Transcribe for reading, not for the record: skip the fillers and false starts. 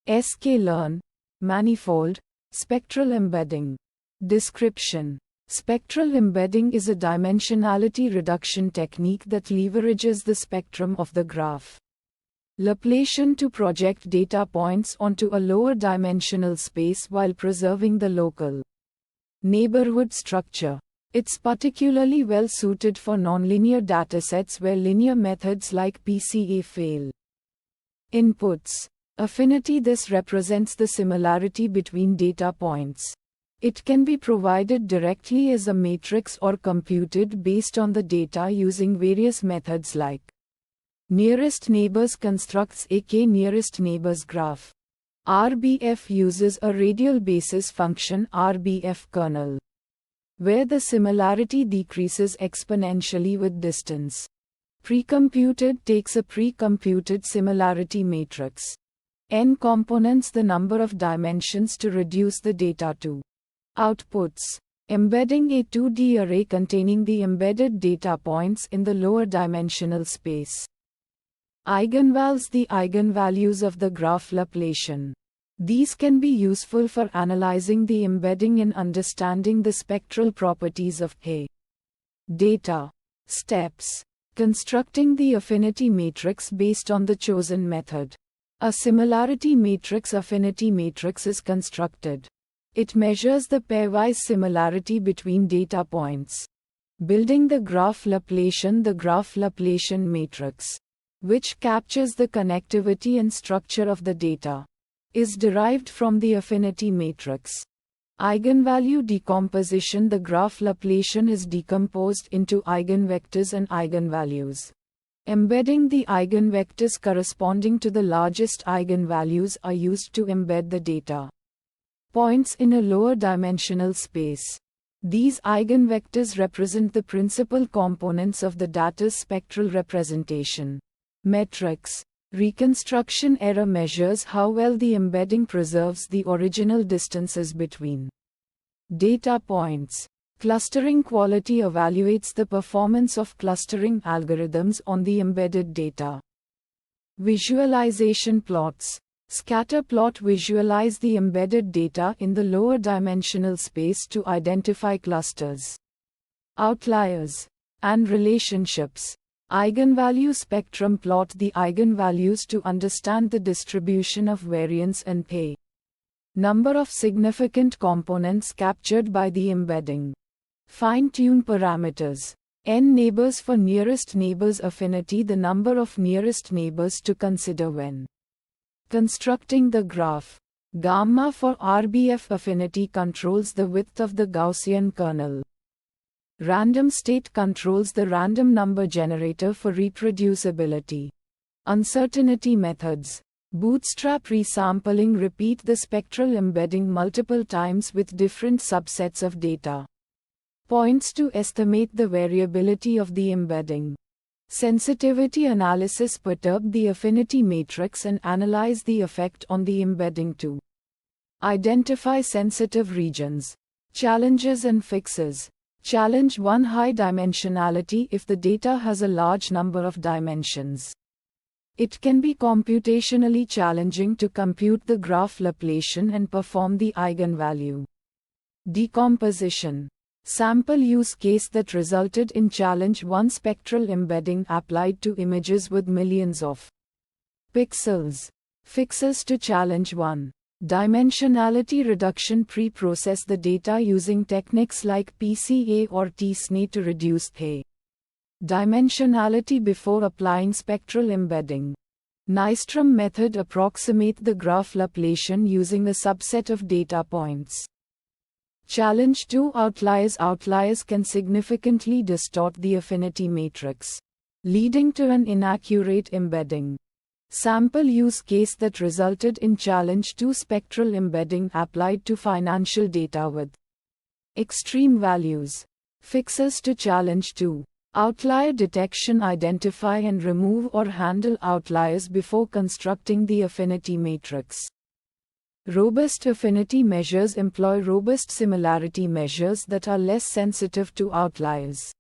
sklearn, manifold, spectral embedding. Description. Spectral embedding is a dimensionality reduction technique that leverages the spectrum of the graph Laplacian to project data points onto a lower dimensional space while preserving the local neighborhood structure. It's particularly well suited for nonlinear datasets where linear methods like PCA fail. Inputs. Affinity. This represents the similarity between data points. It can be provided directly as a matrix or computed based on the data using various methods like nearest neighbors constructs a k-nearest neighbors graph. RBF uses a radial basis function RBF kernel, where the similarity decreases exponentially with distance. Precomputed takes a precomputed similarity matrix. N components the number of dimensions to reduce the data to. Outputs. Embedding a 2D array containing the embedded data points in the lower dimensional space. Eigenvals. The eigenvalues of the graph Laplacian. These can be useful for analyzing the embedding and understanding the spectral properties of a data. Steps. Constructing the affinity matrix based on the chosen method. A similarity matrix affinity matrix is constructed. It measures the pairwise similarity between data points. Building the graph Laplacian. The graph Laplacian matrix, which captures the connectivity and structure of the data, is derived from the affinity matrix. Eigenvalue decomposition. The graph Laplacian is decomposed into eigenvectors and eigenvalues. Embedding. The eigenvectors corresponding to the largest eigenvalues are used to embed the data points in a lower dimensional space. These eigenvectors represent the principal components of the data's spectral representation. Metrics. Reconstruction error measures how well the embedding preserves the original distances between data points. Clustering quality evaluates the performance of clustering algorithms on the embedded data. Visualization plots. Scatter plot. Visualize the embedded data in the lower dimensional space to identify clusters, outliers, and relationships. Eigenvalue spectrum plot. The eigenvalues to understand the distribution of variance and a number of significant components captured by the embedding. Fine-tune parameters. N neighbors for nearest neighbors affinity. The number of nearest neighbors to consider when constructing the graph. Gamma for RBF affinity controls the width of the Gaussian kernel. Random state controls the random number generator for reproducibility. Uncertainty methods. Bootstrap resampling. Repeat the spectral embedding multiple times with different subsets of data points to estimate the variability of the embedding. Sensitivity analysis. Perturb the affinity matrix and analyze the effect on the embedding to identify sensitive regions. Challenges and fixes. Challenge 1. High dimensionality. If the data has a large number of dimensions, it can be computationally challenging to compute the graph Laplacian and perform the eigenvalue decomposition. Sample use case that resulted in challenge 1. Spectral embedding applied to images with millions of pixels. Fixes to challenge 1. Dimensionality reduction. Pre-process the data using techniques like PCA or T-SNE to reduce the dimensionality before applying spectral embedding. Nystrom method. Approximate the graph Laplacian using a subset of data points. Challenge 2. Outliers. Outliers can significantly distort the affinity matrix, leading to an inaccurate embedding. Sample use case that resulted in challenge 2. Spectral embedding applied to financial data with extreme values. Fixes to challenge 2. Outlier detection. Identify and remove or handle outliers before constructing the affinity matrix. Robust affinity measures employ robust similarity measures that are less sensitive to outliers.